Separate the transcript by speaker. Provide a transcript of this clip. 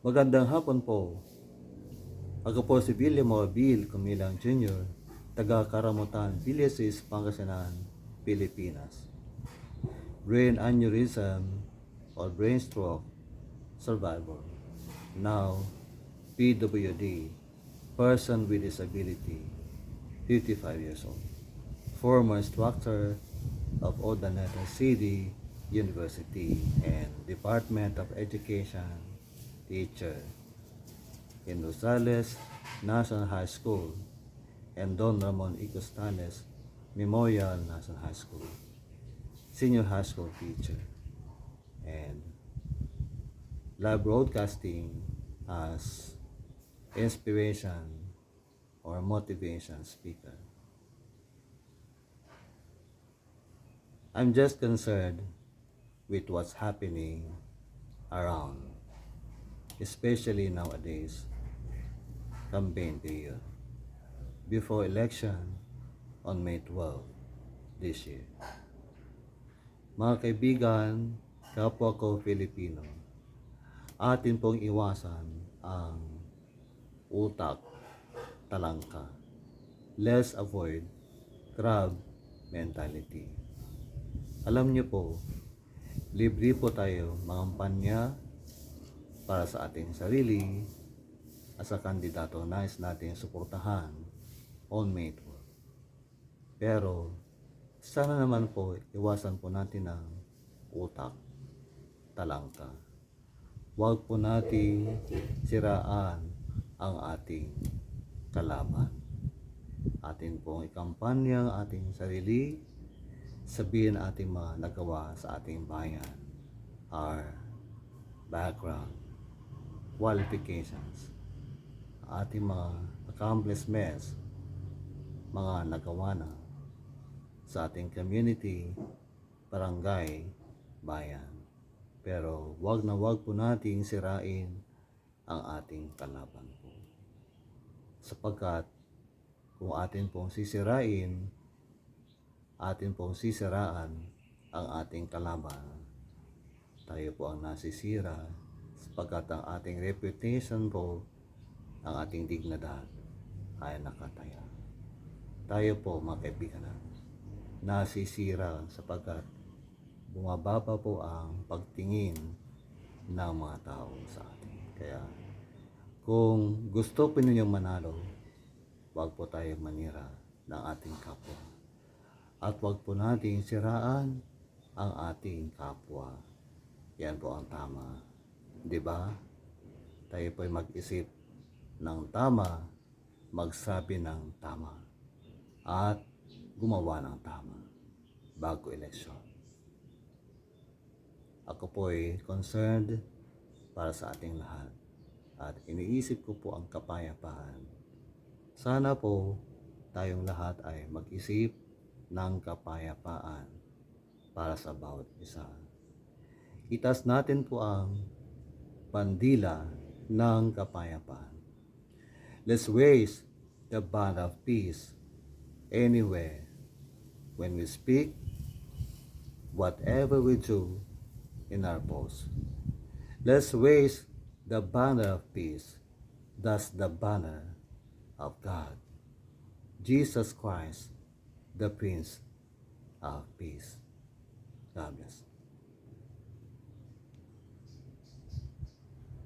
Speaker 1: Magandang hapon po. Ako po si William Moabil Kumilang Jr., taga Karamutan, Villasis, Pangasinan, Pilipinas. Brain aneurysm or brain stroke survivor. Now, PWD, person with disability, 55 years old. Former instructor of Urdaneta City University and Department of Education, teacher in Rosales National High School and Don Ramon E. Costales Memorial National High School, senior high school teacher, and live broadcasting as inspiration or motivation speaker. I'm just concerned with what's happening around, especially nowadays, campaign period, before election on May 12 this year. Mga kaibigan, kapwa ko Filipino, atin pong iwasan ang utak, talangka. Let's avoid crab mentality. Alam niyo po, libre po tayo mangampanya para sa ating sarili at sa kandidato nais natin suportahan on May 12. Pero sana naman po iwasan po natin ang utak, talangka. Huwag po natin siraan ang ating kalaban. Atin pong ikampanya ang ating sarili, sabihin ating mga nagawa sa ating bayan, our background, qualifications, ating mga accomplishments, mga nagawa na sa ating community, barangay, bayan. Pero wag na wag po nating sirain ang ating kalaban po. Sapagkat kung atin pong sisirain, atin pong sisiraan ang ating kalaban, tayo po ang nasisira sapagkat ang ating reputation po, ang ating dignidad ay nakataya. Tayo po mga kaibigan nasisira sapagkat bumababa po ang pagtingin ng mga tao sa atin. Kaya kung gusto po ninyong manalo, wag po tayo manira ng ating kapwa. At wag po nating siraan ang ating kapwa. Yan po ang tama. Di ba? Tayo po'y mag-isip ng tama, magsabi ng tama, at gumawa ng tama bago eleksyon. Ako po'y concerned para sa ating lahat at iniisip ko po ang kapayapaan. Sana po tayong lahat ay mag-isip ng kapayapaan para sa bawat isa. Itas natin po ang bandila ng kapayapaan. Let's raise the banner of peace anywhere. When we speak, whatever we do in our post, let's raise the banner of peace. That's the banner of God, Jesus Christ, the Prince of Peace. God bless.